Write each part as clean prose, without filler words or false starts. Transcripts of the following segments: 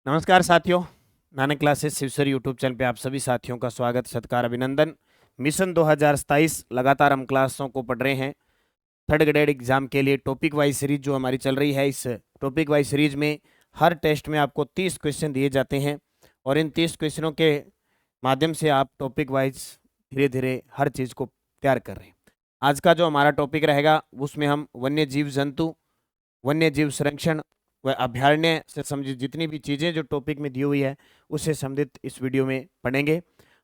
नमस्कार साथियों, Nanak classes शिवसर YouTube channel पे आप सभी साथियों का स्वागत, सत्कार, अभिनंदन। मिशन 2027 लगातार हम क्लासों को पढ़ रहे हैं। थर्ड ग्रेड एग्जाम के लिए टॉपिक वाइज सीरीज जो हमारी चल रही है, इस टॉपिक वाइज सीरीज में हर टेस्ट में आपको 30 क्वेश्चन दिए जाते हैं और इन 30 क्वेश्चनों के माध्यम से आप टॉपिक वाइज धीरे धीरे हर चीज़ को तैयार कर रहे हैं। आज का जो हमारा टॉपिक रहेगा उसमें हम वन्य जीव जंतु, वन्य जीव संरक्षण व अभयारण्य से संबंधित जितनी भी चीज़ें जो टॉपिक में दी हुई है उससे संबंधित इस वीडियो में पढ़ेंगे।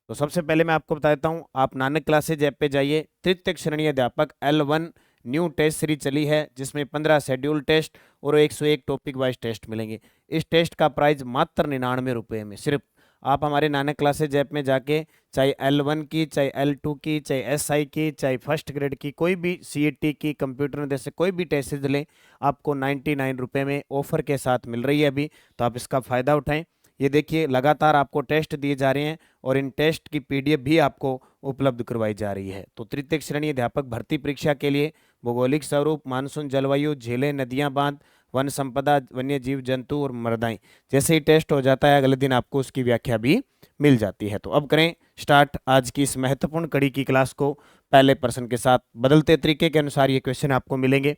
तो सबसे पहले मैं आपको बता देता हूँ, आप नानक क्लासेज ऐप पे जाइए। तृतीय श्रेणी अध्यापक L1 न्यू टेस्ट सीरीज चली है जिसमें 15 शेड्यूल टेस्ट और 101 टॉपिक वाइज टेस्ट मिलेंगे। इस टेस्ट का प्राइस मात्र 99 रुपये में। सिर्फ आप हमारे नानक क्लासेज ऐप में जाके चाहे L1 की, चाहे L2 की, चाहे SI की, चाहे फर्स्ट ग्रेड की, कोई भी CET की, कंप्यूटर में जैसे कोई भी टेस्ट सीरीज लें, आपको 99 रुपये में ऑफर के साथ मिल रही है अभी। तो आप इसका फ़ायदा उठाएं। ये देखिए, लगातार आपको टेस्ट दिए जा रहे हैं और इन टेस्ट की PDF भी आपको उपलब्ध करवाई जा रही है। तो तृतीय श्रेणी अध्यापक भर्ती परीक्षा के लिए भौगोलिक स्वरूप, मानसून जलवायु, झीलें, नदियां, बांध, वन संपदा, वन्य जीव जंतु और मृदाएं, जैसे ही टेस्ट हो जाता है अगले दिन आपको उसकी व्याख्या भी मिल जाती है। तो अब करें स्टार्ट आज की इस महत्वपूर्ण कड़ी की क्लास को पहले प्रश्न के साथ। बदलते तरीके के अनुसार ये क्वेश्चन आपको मिलेंगे।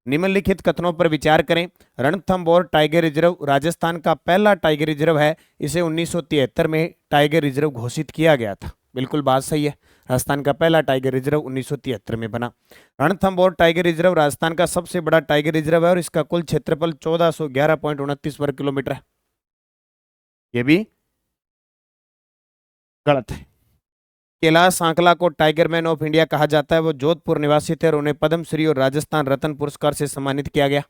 निम्नलिखित कथनों पर विचार करें। रणथंभौर टाइगर रिजर्व राजस्थान का पहला टाइगर रिजर्व है। इसे 1973 में टाइगर रिजर्व घोषित किया गया था। बिल्कुल बात सही है। राजस्थान का पहला टाइगर रिजर्व 1973 में बना। रणथंभौर टाइगर रिजर्व राजस्थान का सबसे बड़ा टाइगर रिजर्व है और इसका कुल क्षेत्रफल 1411.29 वर्ग किलोमीटर है। ये भी गलत है। कैलाश सांकला को टाइगर मैन ऑफ इंडिया कहा जाता है। वो जोधपुर निवासी थे और उन्हें पद्मश्री और राजस्थान रत्न पुरस्कार से सम्मानित किया गया।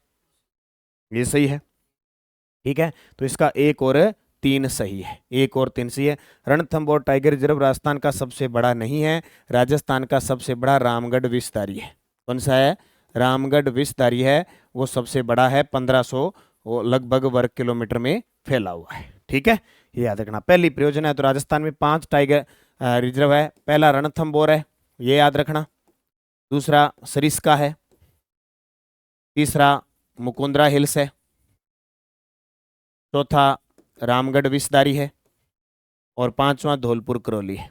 ये सही है। ठीक है, तो इसका 1 और 3 सही है। 1 और 3 सही है। रणथंभौर टाइगर रिजर्व राजस्थान का सबसे बड़ा नहीं है। राजस्थान का सबसे बड़ा रामगढ़ विषधारी है। कौन सा है? रामगढ़ विषधारी है, वो सबसे बड़ा है। 1500 लगभग वर्ग किलोमीटर में फैला हुआ है। ठीक है, ये याद रखना। पहली परियोजना है तो राजस्थान में 5 टाइगर रिजर्व है। पहला रणथंभौर है, ये याद रखना। दूसरा सरिस्का है। तीसरा मुकुंदरा हिल्स है। चौथा रामगढ़ विषधारी है और 5वां धौलपुर करौली है।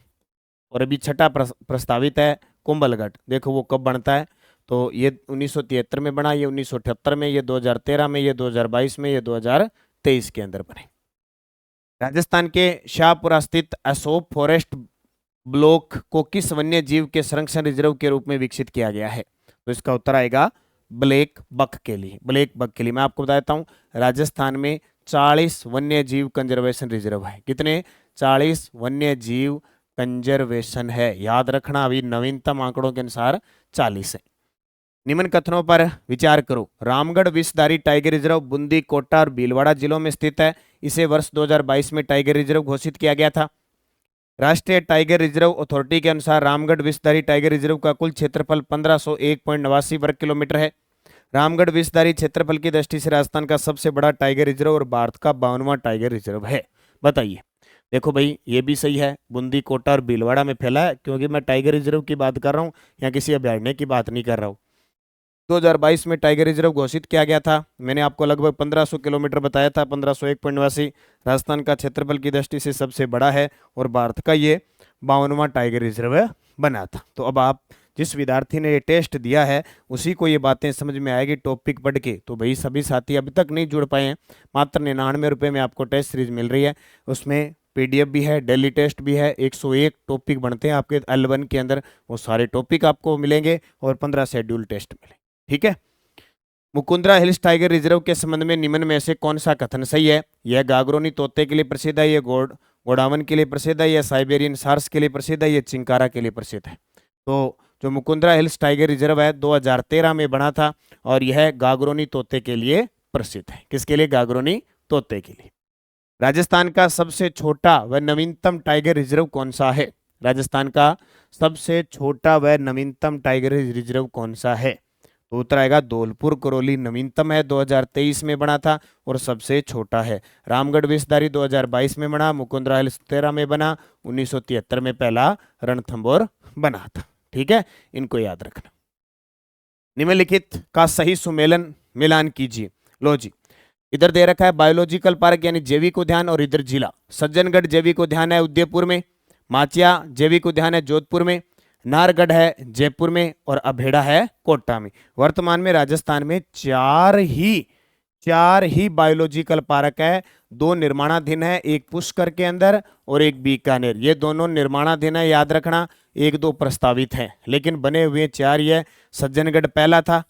और अभी छठा प्रस्तावित है कुंभलगढ़। देखो वो कब बनता है, तो ये 1973 में बना, ये 1978 में, ये 2013 में, ये 2022 में, ये 2023 के अंदर बने। राजस्थान के शाहपुरा स्थित अशोक फॉरेस्ट ब्लॉक को किस वन्य जीव के संरक्षण रिजर्व के रूप में विकसित किया गया है? तो इसका उत्तर आएगा ब्लैक बक के लिए। ब्लैक बक के लिए मैं आपको बता देता हूँ, राजस्थान में 40 वन्य जीव कंजर्वेशन रिजर्व है। कितने? 40 वन्य जीव कंजर्वेशन है। याद रखना, अभी नवीनतम आंकड़ों के अनुसार 40 है। निम्न कथनों पर विचार करो। रामगढ़ विषधारी टाइगर रिजर्व बूंदी, कोटा और भीलवाड़ा जिलों में स्थित है। इसे वर्ष 2022 में टाइगर रिजर्व घोषित किया गया था। राष्ट्रीय टाइगर रिजर्व अथॉरिटी के अनुसार रामगढ़ विषधारी टाइगर रिजर्व का कुल क्षेत्रफल 1501.89 वर्ग किलोमीटर है। रामगढ़ विषधारी क्षेत्रफल की दृष्टि से राजस्थान का सबसे बड़ा टाइगर रिजर्व और भारत का 52वां टाइगर रिजर्व है। बताइए। देखो भाई, ये भी सही है, बूंदी, कोटा और भीलवाड़ा में फैला है, क्योंकि मैं टाइगर रिजर्व की बात कर रहा हूँ, या किसी अभयारण्य की बात नहीं कर रहा हूँ। 2022 में टाइगर रिजर्व घोषित किया गया था। मैंने आपको लगभग 1500 किलोमीटर बताया था, 1501.89। राजस्थान का क्षेत्रफल की दृष्टि से सबसे बड़ा है और भारत का ये 52वां टाइगर रिजर्व बना था। तो अब आप जिस विद्यार्थी ने ये टेस्ट दिया है उसी को ये बातें समझ में आएगी टॉपिक पढ़ के। तो भाई सभी साथी अभी तक नहीं जुड़ पाए हैं, मात्र 99 रुपये में आपको टेस्ट सीरीज मिल रही है। उसमें PDF भी है, डेली टेस्ट भी है, 101 टॉपिक बनते हैं आपके L1 के अंदर, वो सारे टॉपिक आपको मिलेंगे और 15 शेड्यूल टेस्ट मिलेंगे। ठीक है। मुकुंदरा हिल्स टाइगर रिजर्व के संबंध में निम्न में से कौन सा कथन सही है? यह गागरोनी तोते के लिए प्रसिद्ध है, यह गोडावन के लिए प्रसिद्ध है, यह साइबेरियन सार्स के लिए प्रसिद्ध है, यह चिंकारा के लिए प्रसिद्ध है। तो जो मुकुंदरा हिल्स टाइगर रिजर्व है 2013 में बना था और यह गागरोनी तोते के लिए प्रसिद्ध है। किसके लिए? गागरोनी तोते के लिए। राजस्थान का सबसे छोटा व नवीनतम टाइगर रिजर्व कौन सा है? राजस्थान का सबसे छोटा व नवीनतम टाइगर रिजर्व कौन सा है? तो उत्तर आएगा धौलपुर करौली। नवीनतम है, 2023 में बना था और सबसे छोटा है। रामगढ़ विषधारी 2022 में बना, मुकुंदरा हिल्स 13 में बना, 1973 में पहला रणथंभौर बना था। ठीक है, इनको याद रखना। निम्नलिखित का सही सुमेलन मिलान कीजिए। लो जी, इधर दे रखा है बायोलॉजिकल पार्क यानी जैविक उद्यान, और इधर जिला सज्जनगढ़ जैविक उद्यान है उदयपुर में, माचिया जैविक उद्यान है जोधपुर में, नाहरगढ़ है जयपुर में, और अभेड़ा है कोटा में। वर्तमान में राजस्थान में चार ही बायोलॉजिकल पार्क है। 2 निर्माणाधीन है, एक पुष्कर के अंदर और एक बीकानेर। ये दोनों निर्माणाधीन है, याद रखना। 1-2 प्रस्तावित हैं, लेकिन बने हुए 4 ही है। सज्जनगढ़ पहला था,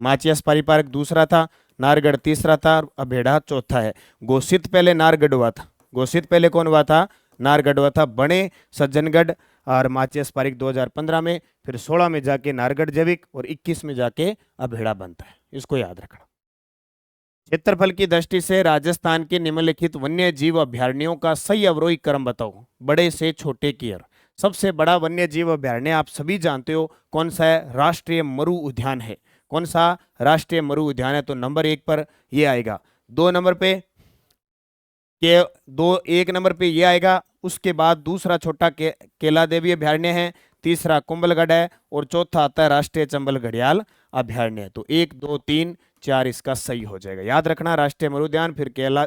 माचिया सफारी पार्क दूसरा था, नाहरगढ़ तीसरा था, और अभेड़ा चौथा है। घोषित पहले नाहरगढ़ हुआ था। घोषित पहले कौन हुआ था? नाहरगढ़ हुआ था। बने सज्जनगढ़ और माचिया सफारी 2015 में, फिर 16 में जाके नाहरगढ़ जैविक, और 21 में जाके अभेड़ा बनता है। इसको याद रखना। क्षेत्रफल की दृष्टि से राजस्थान के निम्नलिखित वन्य जीव अभयारण्यों का सही अवरोही क्रम बताओ, बड़े से छोटे की ओर। सबसे बड़ा वन्य जीव अभयारण्य आप सभी जानते हो कौन सा है? राष्ट्रीय मरु उद्यान है। कौन सा? राष्ट्रीय मरु उद्यान है। तो नंबर 1 पर ये आएगा। 2 नंबर पे के 1 नंबर पे ये आएगा। उसके बाद दूसरा छोटा केला देवी अभयारण्य है, तीसरा कुंभलगढ़ है, और चौथा आता है राष्ट्रीय चंबल घड़ियाल अभयारण्य। तो 1, 2, 3, 4 इसका सही हो जाएगा। याद रखना, राष्ट्रीय मरु उद्यान, फिर केला,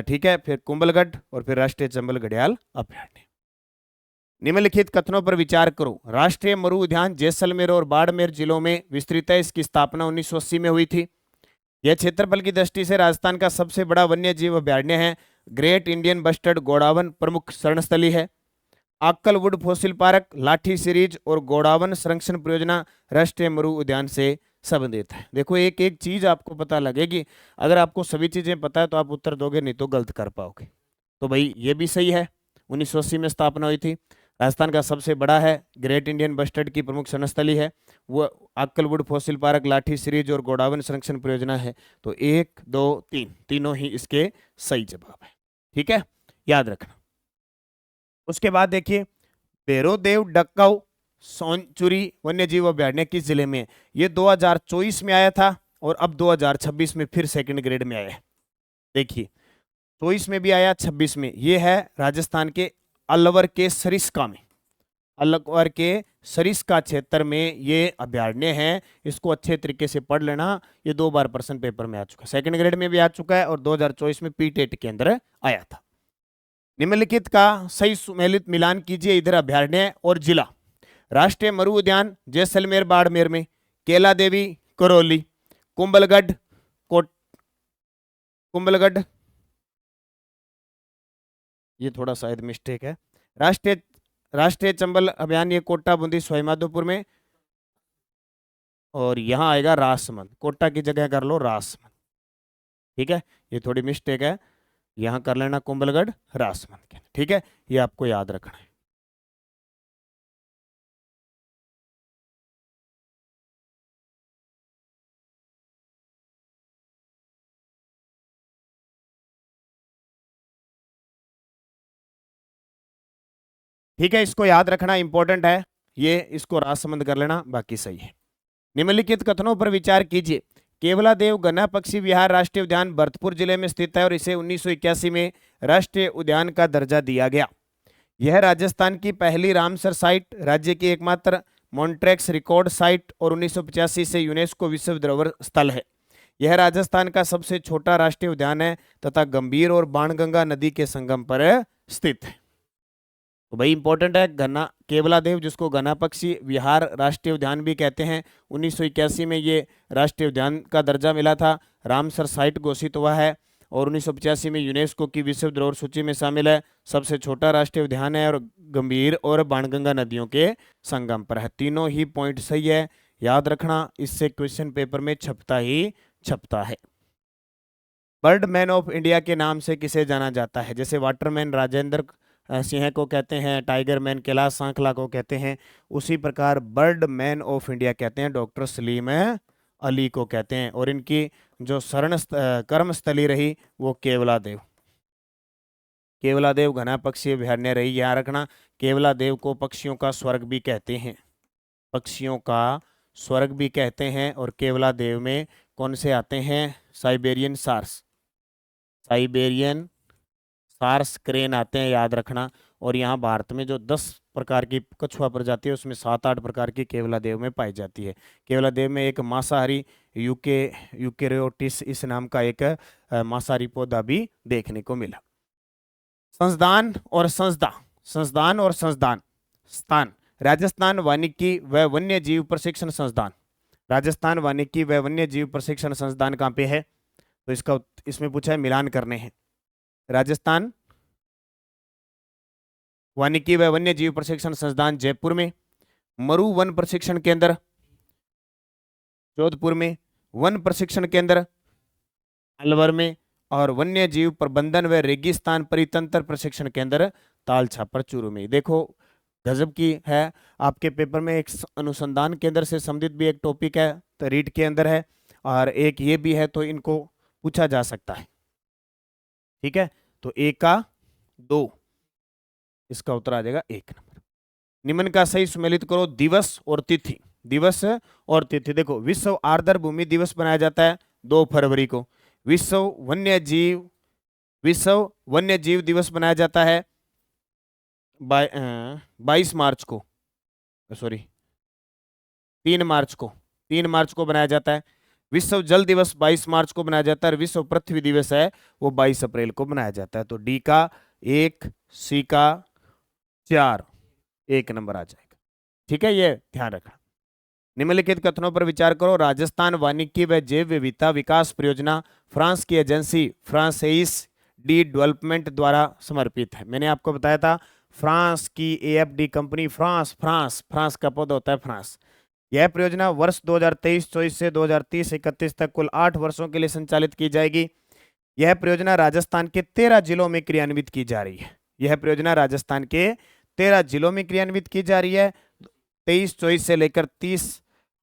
ठीक है, फिर कुंभलगढ़, और फिर राष्ट्रीय चंबल घड़ियाल अभयारण्य। निम्नलिखित कथनों पर विचार करो। राष्ट्रीय मरु उद्यान जैसलमेर और बाड़मेर जिलों में विस्तृत है। इसकी स्थापना 1980 में हुई थी। यह क्षेत्रफल की दृष्टि से राजस्थान का सबसे बड़ा वन्य जीव अभयारण्य है। ग्रेट इंडियन बस्टर्ड गोडावन प्रमुख शरणस्थली है। आक्कलवुड फॉसिल पार्क, लाठी सीरीज और गोडावन संरक्षण परियोजना राष्ट्रीय मरु उद्यान से संबंधित है। देखो, एक एक चीज आपको पता लगेगी। अगर आपको सभी चीजें पता है तो आप उत्तर दोगे, नहीं तो गलत कर पाओगे। तो भाई ये भी सही है, 1980 में स्थापना हुई थी। राजस्थान का सबसे बड़ा है, ग्रेट इंडियन बस्टर्ड की प्रमुख शरणस्थली है वो, आक्कलवुड फॉसिल पार्क, लाठी सीरीज और गोडावन संरक्षण परियोजना है। तो 1, 2, 3 तीनों ही इसके सही जवाब है। ठीक है, याद रखना। उसके बाद देखिए, भैरोदेव डक्काऊ सोनचुरी वन्यजीव अभयारण्य किस जिले में है? ये 2024 में आया था, और अब 2026 में फिर सेकंड ग्रेड में आया है। देखिए, 24 में भी आया, 26 में। ये है राजस्थान के अलवर के सरिस्का में, अलवर के सरिस्का क्षेत्र में ये अभयारण्य है। इसको अच्छे तरीके से पढ़ लेना, ये 2 बार प्रश्न पेपर में आ चुका है, सेकंड ग्रेड में भी आ चुका है, और 2024 में पीटेट के अंदर आया था। निम्नलिखित का सही सुमेलित मिलान कीजिए। इधर अभयारण्य और जिला। राष्ट्रीय मरु उद्यान जैसलमेर बाड़मेर में, केला देवी करौली, कुंभलगढ़ कुंभलगढ़, ये थोड़ा शायद मिस्टेक है। राष्ट्रीय चंबल अभयारण्य ये कोटा, बूंदी, सवाईमाधोपुर में, और यहां आएगा राजसमंद। कोटा की जगह कर लो राजसमंद। ठीक है, ये थोड़ी मिस्टेक है, यहां कर लेना कुंभलगढ़ राजसमंद के। ठीक है, ये आपको याद रखना है। ठीक है, इसको याद रखना, इंपॉर्टेंट है ये, इसको राजसमंद कर लेना, बाकी सही है। निम्नलिखित कथनों पर विचार कीजिए। केवलादेव गन्ना पक्षी विहार राष्ट्रीय उद्यान भरतपुर जिले में स्थित है, और इसे 1981 में राष्ट्रीय उद्यान का दर्जा दिया गया। यह राजस्थान की पहली रामसर साइट, राज्य की एकमात्र मॉन्ट्रेक्स रिकॉर्ड साइट, और 1985 से यूनेस्को विश्व धरोहर स्थल है। यह राजस्थान का सबसे छोटा राष्ट्रीय उद्यान है तथा गंभीर और बाणगंगा नदी के संगम पर स्थित है। तो भाई इंपॉर्टेंट है, गन्ना केवलादेव, जिसको गन्ना पक्षी विहार राष्ट्रीय उद्यान भी कहते हैं, 1981 में ये राष्ट्रीय उद्यान का दर्जा मिला था। रामसर साइट घोषित हुआ है, और 1985 में यूनेस्को की विश्व धरोहर सूची में शामिल है। सबसे छोटा राष्ट्रीय उद्यान है, और गंभीर और बाणगंगा नदियों के संगम पर है। तीनों ही पॉइंट सही है, याद रखना, इससे क्वेश्चन पेपर में छपता ही छपता है। बर्ड मैन ऑफ इंडिया के नाम से किसे जाना जाता है? जैसे वाटरमैन राजेंद्र सिंह को कहते हैं, टाइगर मैन कैलाश सांखला को कहते हैं, उसी प्रकार बर्ड मैन ऑफ इंडिया कहते हैं डॉक्टर सलीम अली को कहते हैं। और इनकी जो कर्मस्थली रही वो केवलादेव घना पक्षी अभयारण्य रही। याद रखना, केवलादेव को पक्षियों का स्वर्ग भी कहते हैं, पक्षियों का स्वर्ग भी कहते हैं। और केवलादेव में कौन से आते हैं? साइबेरियन सार्स क्रेन आते हैं, याद रखना। और यहाँ भारत में जो 10 प्रकार की कछुआ प्रजाति है उसमें 7-8 प्रकार की केवलादेव में पाई जाती है। केवलादेव में एक मांसाहारी यूकेरियोटिस इस नाम का एक मांसाहारी पौधा भी देखने को मिला। संस्थान और संस्था, संस्थान और संस्थान। स्थान राजस्थान वानिकी व वन्य जीव प्रशिक्षण संस्थान। राजस्थान वानिकी व वन्य जीव प्रशिक्षण संस्थान कहाँ पे है? तो इसमें पूछा है, मिलान करने हैं। राजस्थान वानिकी व वन्य जीव प्रशिक्षण संस्थान जयपुर में, मरु वन प्रशिक्षण केंद्र जोधपुर में, वन प्रशिक्षण केंद्र अलवर में, और वन्य जीव प्रबंधन व रेगिस्तान परितंत्र प्रशिक्षण केंद्र तालछापर चूरू में। देखो गजब की है, आपके पेपर में एक अनुसंधान केंद्र से संबंधित भी एक टॉपिक है तो रीड के अंदर है, और एक ये भी है, तो इनको पूछा जा सकता है। ठीक है, तो 1 का 2, इसका उत्तर आ जाएगा 1 नंबर। निम्न का सही सुमेलित करो दिवस और तिथि। दिवस और तिथि देखो, विश्व आर्द्र भूमि दिवस बनाया जाता है 2 फरवरी को। विश्व वन्य जीव दिवस बनाया जाता है 22 मार्च को, सॉरी 3 मार्च को, 3 मार्च को बनाया जाता है। विश्व जल दिवस 22 मार्च को बनाया जाता है, और विश्व पृथ्वी दिवस है वो 22 अप्रैल को बनाया जाता है। तो डी का 1, सी का 4, 1 नंबर आ जाएगा। ठीक है, ये ध्यान रखना। निम्नलिखित कथनों पर विचार करो। राजस्थान वानिकी व जैव विविधता विकास परियोजना फ्रांस की एजेंसी फ्रांसेइस डी डेवलपमेंट द्वारा समर्पित है। मैंने आपको बताया था फ्रांस की एएफडी कंपनी, फ्रांस का पद होता है फ्रांस। यह परियोजना वर्ष 2023-24 से 2030-31 तक कुल 8 वर्षों के लिए संचालित की जाएगी। यह परियोजना राजस्थान के 13 जिलों में क्रियान्वित की जा रही है। यह परियोजना राजस्थान के 13 जिलों में क्रियान्वित की जा रही है। 23-24 से लेकर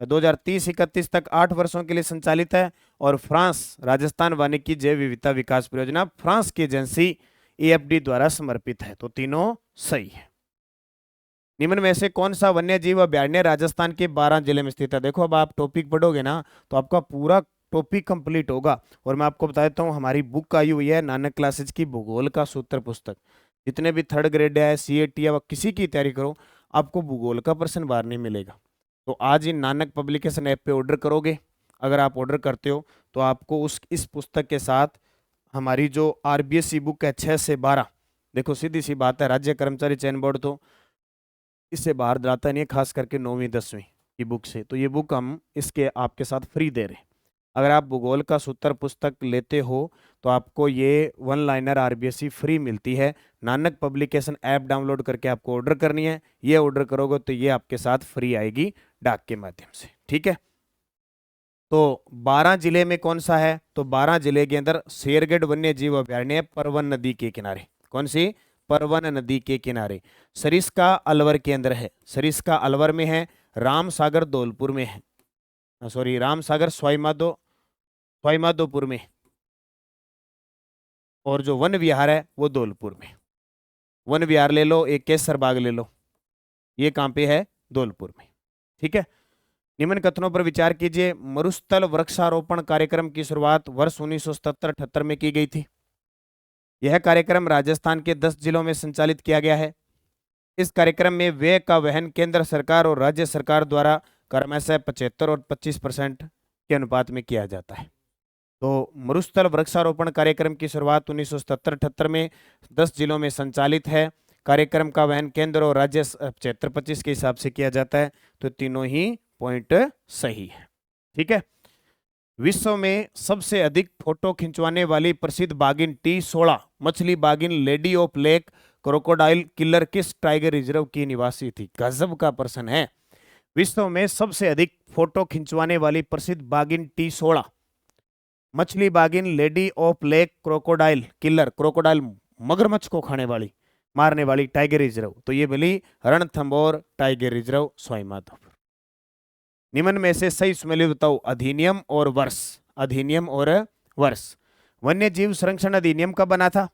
2030-31 तक 8 वर्षों के लिए संचालित है। और फ्रांस राजस्थान वानिकी जैव विविधता विकास परियोजना फ्रांस की एजेंसी एएफडी द्वारा समर्पित है। तो तीनों सही है। निम्न में से कौन सा वन्य जीव अभ्यारण्य राजस्थान के 12 जिले में स्थित है? देखो अब आप टॉपिक पढ़ोगे ना तो आपका पूरा टॉपिक कंप्लीट होगा। और मैं आपको बता देता हूँ, हमारी बुक आई हुई है नानक क्लासेज की भूगोल का सूत्र पुस्तक। जितने भी 3rd ग्रेड है, सीएटी या किसी की तैयारी करो, आपको भूगोल का प्रश्न बाहर नहीं मिलेगा। तो आज इन नानक पब्लिकेशन ऐप पे ऑर्डर करोगे, अगर आप ऑर्डर करते हो तो आपको इस पुस्तक के साथ हमारी जो आरबीएस बुक है 6 से 12, देखो सीधी सी बात है, राज्य कर्मचारी चयन बोर्ड तो इससे बाहर जाता नहीं है, खास करके 9वीं 10वीं की बुक से। तो ये बुक हम इसके आपके साथ फ्री दे रहे हैं। अगर आप भूगोल का सूत्र पुस्तक लेते हो तो आपको ये 1 लाइनर आरबीएससी फ्री मिलती है। नानक पब्लिकेशन ऐप डाउनलोड करके आपको ऑर्डर करनी है। ये ऑर्डर करोगे तो ये आपके साथ फ्री आएगी डाक के माध्यम से। ठीक है, तो 12 जिले में कौन सा है? तो 12 जिले के अंदर शेरगढ़ वन्य जीव अभ्यारण्य परवन नदी के किनारे। कौन सी? परवन नदी के किनारे। सरिस्का अलवर के अंदर है, सरिस्का अलवर में है। रामसागर धौलपुर में है, सॉरी रामसागर स्वाईमाधोपुर में। और जो वन विहार है वो धौलपुर में। वन विहार ले लो, एक केसर बाग ले लो, ये कहाँ पे है? धौलपुर में। ठीक है, निम्न कथनों पर विचार कीजिए। मरुस्थल वृक्षारोपण कार्यक्रम की शुरुआत वर्ष 1977-78 में की गई थी। यह कार्यक्रम राजस्थान के 10 जिलों में संचालित किया गया है। इस कार्यक्रम में व्यय का वहन केंद्र सरकार और राज्य सरकार द्वारा क्रमशः 75 और 25% के अनुपात में किया जाता है। तो मरुस्थल वृक्षारोपण कार्यक्रम की शुरुआत 1977-78 में 10 जिलों में संचालित है। कार्यक्रम का वहन केंद्र और राज्य 75-25 के हिसाब से किया जाता है। तो तीनों ही पॉइंट सही है। ठीक है, विश्व में सबसे अधिक फोटो खिंचवाने वाली प्रसिद्ध बाघिन T16 मछली बाघिन lady of lake crocodile killer किस टाइगर रिजर्व की निवासी थी? गजब का प्रश्न है। विश्व में सबसे अधिक फोटो खिंचवाने वाली प्रसिद्ध बाघिन T16 मछली बाघिन lady of lake crocodile killer, crocodile मगरमच्छ को खाने वाली मारने वाली टाइगर रिजर्व, तो ये मिली रणथंभौर टाइगर रिजर्व स्वाईमाधोपुर। निम्न में से सही सुमेलित बताओ। अधिनियम और वर्ष, अधिनियम और वर्ष। वन्य जीव संरक्षण अधिनियम कब बना था?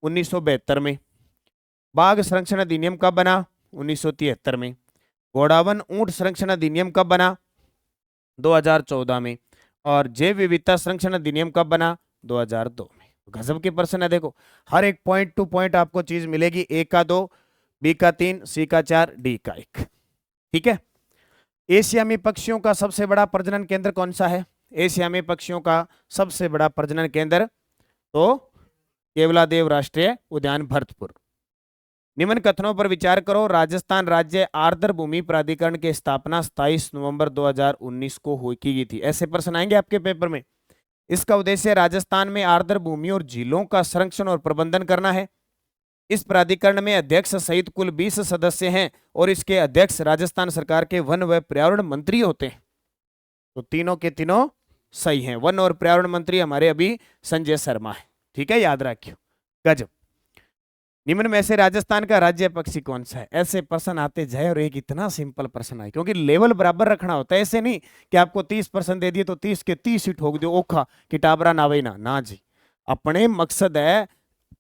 1972 में। बाघ संरक्षण अधिनियम कब बना? 1973 में। घोड़ावन ऊंट संरक्षण अधिनियम कब बना? 2014 में। और जैव विविधता संरक्षण अधिनियम कब बना? 2002 में। गजब के प्रश्न है। देखो हर एक पॉइंट टू पॉइंट आपको चीज मिलेगी, ए का 2, बी का 3, सी का 4, डी का 1। ठीक है। एशिया में पक्षियों का सबसे बड़ा प्रजनन केंद्र कौन सा है? एशिया में पक्षियों का सबसे बड़ा प्रजनन केंद्र तो केवलादेव राष्ट्रीय उद्यान भरतपुर। निम्न कथनों पर विचार करो। राजस्थान राज्य आर्द्र भूमि प्राधिकरण की स्थापना 27 नवंबर 2019 को की गई थी। ऐसे प्रश्न आएंगे आपके पेपर में। इसका उद्देश्य राजस्थान में आर्द्र भूमि और झीलों का संरक्षण और प्रबंधन करना है। इस प्राधिकरण में अध्यक्ष सहित कुल 20 सदस्य हैं और इसके अध्यक्ष राजस्थान सरकार के वन व पर्यावरण मंत्री होते हैं। तो तीनों के तीनों सही हैं। वन और पर्यावरण मंत्री हमारे अभी संजय शर्मा है। ठीक है, याद रखियो। गजब। निम्न में से राजस्थान का राज्य पक्षी कौन सा है? ऐसे प्रश्न आते जाए और एक इतना सिंपल प्रश्न आए, क्योंकि लेवल बराबर रखना होता है। ऐसे नहीं कि आपको 30% दे दिए तो 30 के 30 ही ठोक दो, ओखा कि टाबरा नावे ना जी। अपने मकसद है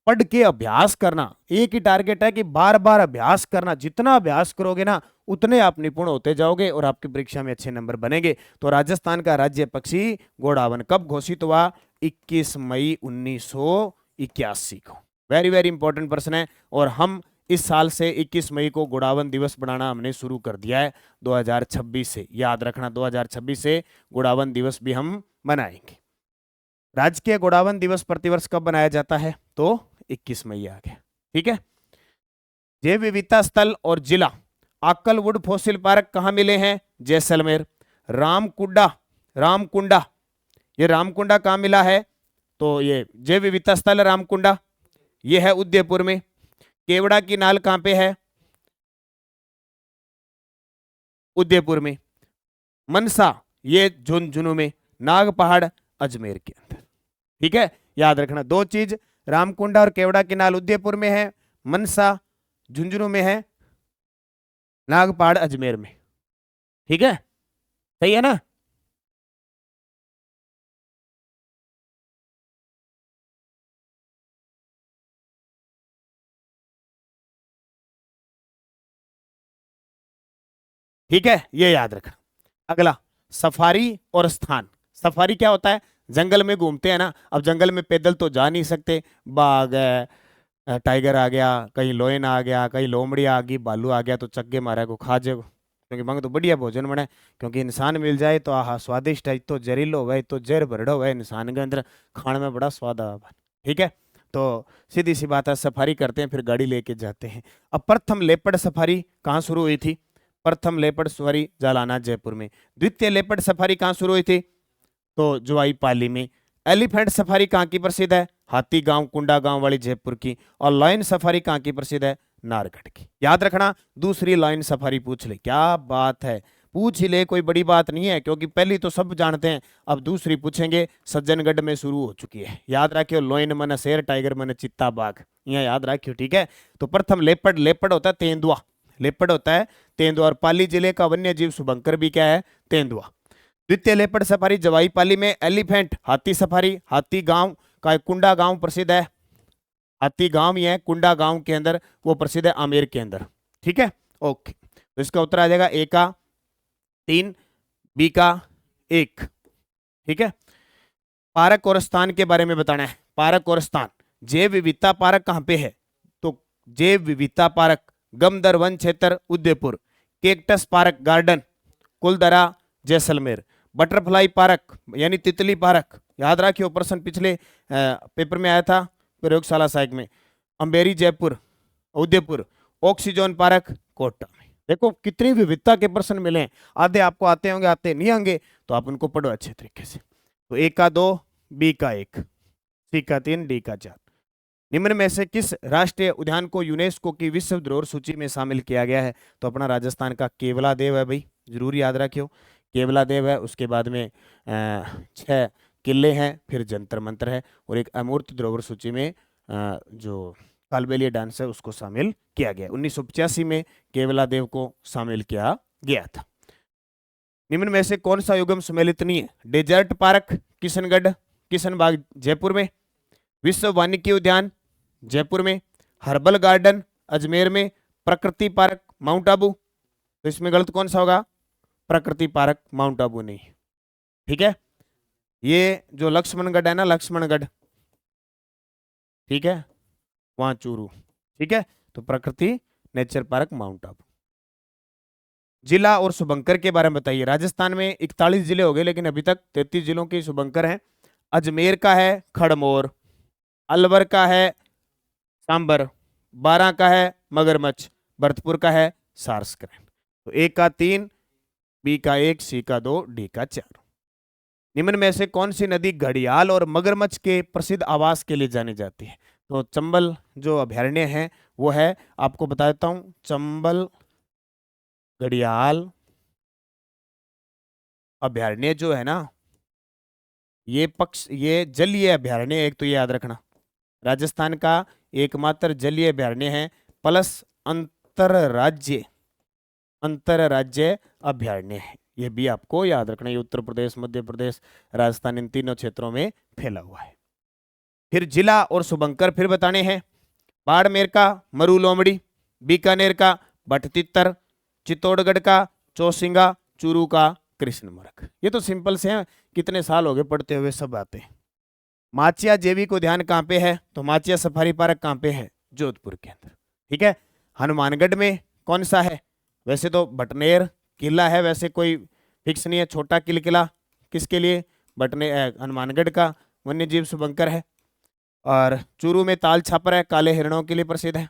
पढ़ के अभ्यास करना। एक ही टारगेट है कि बार बार अभ्यास करना। जितना अभ्यास करोगे ना उतने आप निपुण होते जाओगे और आपकी परीक्षा में अच्छे नंबर बनेंगे। तो राजस्थान का राज्य पक्षी गोडावन कब घोषित हुआ? 21 मई 1981 को। वेरी वेरी इंपॉर्टेंट प्रश्न है। और हम इस साल से 21 मई को गोडावन दिवस बनाना हमने शुरू कर दिया है 2026 से। याद रखना 2026 से गोडावन दिवस भी हम मनाएंगे। राजकीय गोडावन दिवस प्रतिवर्ष कब बनाया जाता है? तो 21 मई आ गया। ठीक है। जैव विविधता स्थल और जिला आक्कलवुड फॉसिल पार्क कहाँ मिले हैं? जैसलमेर। रामकुंडा ये रामकुंडा कहाँ मिला है? तो ये जैव विविधता स्थल रामकुंडा ये है उदयपुर में। केवड़ा की नाल कहाँ पे है? उदयपुर में। मनसा ये झुंझुनू में। नाग पहाड़ अजमेर के अंदर। ठीक है, याद रखना। दो चीज, रामकुंडा और केवड़ा की नाल उदयपुर में है, मनसा झुंझुनू में है, नाग पहाड़ अजमेर में। ठीक है, सही है ना? ठीक है, ये याद रखना। अगला सफारी और स्थान। सफारी क्या होता है? जंगल में घूमते हैं ना। अब जंगल में पैदल तो जा नहीं सकते, बाघ है, टाइगर आ गया, कहीं लोयन आ गया, कहीं लोमड़ी आ गई, भालू आ गया, तो चक्के मारा को खा जाओ, क्योंकि मंग तो बढ़िया भोजन बने। क्योंकि इंसान मिल जाए तो आहा स्वादिष्ट है, तो जहरीलो है, तो जहर भरड़ो है, इंसान के अंदर खाने में बड़ा स्वाद आ। ठीक है, तो सीधी सी बात है, सफारी करते हैं फिर गाड़ी लेके जाते हैं। अब प्रथम लेपर्ड सफारी कहाँ शुरू हुई थी? प्रथम लेपर्ड सफारी जालाना जयपुर में। द्वितीय लेपर्ड सफारी कहाँ शुरू हुई थी? तो जुआई पाली में। एलिफेंट सफारी कहाँ की प्रसिद्ध है? हाथी गांव कुंडा गांव वाली जयपुर की। और लायन सफारी कहाँ की प्रसिद्ध है? नारगढ़ की। याद रखना, दूसरी लायन सफारी पूछ ले। क्या बात है, पूछ ही ले, कोई बड़ी बात नहीं है, क्योंकि पहली तो सब जानते हैं, अब दूसरी पूछेंगे। सज्जनगढ़ में शुरू हो चुकी है। याद रखियो, लोयन मन शेर, टाइगर मन चित्ता बाघ, यहाँ याद रखियो। ठीक है, तो प्रथम लेपर्ड, लेपर्ड होता है तेंदुआ, लेपर्ड होता है तेंदुआ। और पाली जिले का वन्य जीव शुभंकर भी क्या है? तेंदुआ। द्वितीय लेपर्ड सफारी जवाई पाली में। एलिफेंट हाथी सफारी, हाथी गांव का कुंडा गांव प्रसिद्ध है। हाथी गांव ही है, कुंडा गांव के अंदर वो प्रसिद्ध है, आमेर के अंदर। ठीक है, ओके। तो इसका उत्तर आ जाएगा ए का 3, बी का 1। ठीक है, पार्क और स्थान के बारे में बताना है। पार्क और स्थान। जैव विविधता पार्क कहां पे है? तो जैव विविधता पार्क गमदर वन क्षेत्र Udaipur. Cactus park garden Kuldhara Jaisalmer. Butterfly park यानी तितली पार्क, याद रखियो, प्रश्न पिछले पेपर में आया था प्रयोगशाला सहायक में। अंबेरी जयपुर उदयपुर। ऑक्सीजन पार्क कोटा में। देखो कितनी विविधता के प्रश्न मिले हैं। आधे आपको आते होंगे, आते नहीं होंगे, तो आप उनको पढ़ो अच्छे तरीके से। तो ए का 2, बी का 1, सी का 3, डी का 4। निम्न में से किस राष्ट्रीय उद्यान को यूनेस्को की विश्व धरोहर सूची में शामिल किया गया है? तो अपना राजस्थान का केवला देव है भाई, जरूर याद रखियो। केवला देव है, उसके बाद में 6 किले हैं, फिर जंतर मंतर है, और एक अमूर्त धरोहर सूची में जो कालबेलिया डांस है उसको शामिल किया गया। 1985 में केवला देव को शामिल किया गया था। निम्न में से कौन सा युग्म सम्मिलित नहीं है? डेजर्ट पार्क किशनगढ़ किशनबाग जयपुर में। विश्व वानिकी उद्यान जयपुर में। हर्बल गार्डन अजमेर में। प्रकृति पार्क माउंट आबू। तो इसमें गलत कौन सा होगा? प्रकृति पार्क माउंट आबू नहीं। ठीक है, ये जो लक्ष्मणगढ़ है ना, लक्ष्मणगढ़, ठीक है, वहां चूरू। ठीक है, तो प्रकृति नेचर पार्क माउंट आबू। जिला और शुभंकर के बारे में बताइए। राजस्थान में 41 जिले हो गए, लेकिन अभी तक 33 जिलों के शुभंकर हैं। अजमेर का है खड़मोर, अलवर का है सांबर, बारां का है मगरमच्छ, भरतपुर का है सारस्क्रेन। तो ए का 3, बी का 1, सी का 2, डी का 4। निम्न में से कौन सी नदी घड़ियाल और मगरमच्छ के प्रसिद्ध आवास के लिए जानी जाती है? तो चंबल जो अभयारण्य है वो है, आपको बता देता हूं, चंबल घड़ियाल अभयारण्य जो है ना, ये जलीय अभयारण्य, एक तो ये याद रखना, राजस्थान का एकमात्र जलीय अभयारण्य है, प्लस अंतरराज्य अभयारण्य है। ये भी आपको याद रखना। ये उत्तर प्रदेश, मध्य प्रदेश, राजस्थान, इन तीनों क्षेत्रों में फैला हुआ है। फिर जिला और शुभंकर फिर बताने हैं। बाड़मेर का मरू लोमड़ी, बीकानेर का भटतित्तर, चित्तौड़गढ़ का चौसिंगा, चूरू का कृष्णमर्ग। ये तो सिंपल से हैं, कितने साल हो गए पढ़ते हुए, सब आते हैं। माचिया जैविक उद्यान कहाँ पे है? तो माचिया सफारी पार्क कहाँ पे है? जोधपुर के अंदर। ठीक है, हनुमानगढ़ में कौन सा है? वैसे तो भटनेर किला है, वैसे कोई फिक्स नहीं है। छोटा किला किसके लिए? हनुमानगढ़ का वन्य जीव शुभंकर है। और चूरू में ताल छापर है, काले हिरणों के लिए प्रसिद्ध है।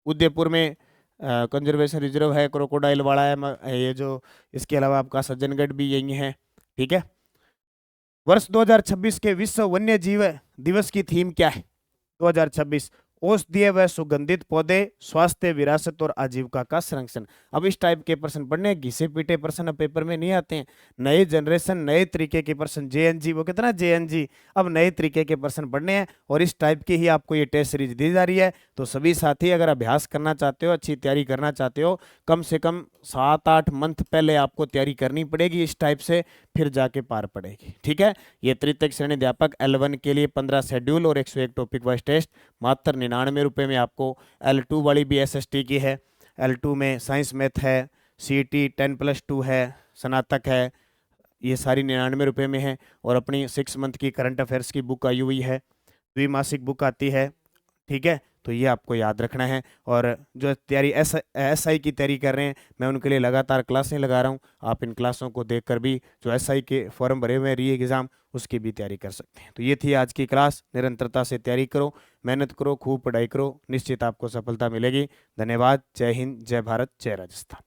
उदयपुर में कंजर्वेशन रिजर्व है, क्रोकोडाइल वाला है ये जो। इसके अलावा आपका सज्जनगढ़ भी यही है। ठीक है, वर्ष 2026 के विश्व वन्य जीव दिवस की थीम क्या है? 2026 औषधीय व सुगंधित पौधे, स्वास्थ्य, विरासत और आजीविका का संरक्षण। अब इस टाइप के प्रश्न पढ़ने, घिसे पीटे प्रश्न अब पेपर में नहीं आते हैं। नए जनरेशन, नए तरीके के प्रश्न, जेएनजी, वो कितना जेएनजी, अब नए तरीके के प्रश्न पढ़ने हैं और इस टाइप की ही आपको ये टेस्ट सीरीज दी जा रही है। तो सभी साथी अगर अभ्यास करना चाहते हो, अच्छी तैयारी करना चाहते हो, कम से कम 7-8 मंथ पहले आपको तैयारी करनी पड़ेगी इस टाइप से, फिर जाके पार पड़ेगी। ठीक है, ये तृतीय श्रेणी अध्यापक L1 के लिए 15 शेड्यूल और 101 टॉपिक वाइज टेस्ट मात्र 99 रुपये में आपको। L2 वाली भी SST की है, L2 में साइंस मैथ है, CT 10+2 है, स्नातक है, ये सारी 99 रुपये में है। और अपनी 6 मंथ की करंट अफेयर्स की बुक आई हुई है, द्विमासिक बुक आती है। ठीक है, तो ये आपको याद रखना है। और जो तैयारी SI की तैयारी कर रहे हैं, मैं उनके लिए लगातार क्लासें लगा रहा हूँ। आप इन क्लासों को देखकर भी जो SI के फॉर्म भरे हुए हैं री एग्ज़ाम, उसकी भी तैयारी कर सकते हैं। तो ये थी आज की क्लास। निरंतरता से तैयारी करो, मेहनत करो, खूब पढ़ाई करो, निश्चित आपको सफलता मिलेगी। धन्यवाद। जय हिंद, जय भारत, जय राजस्थान।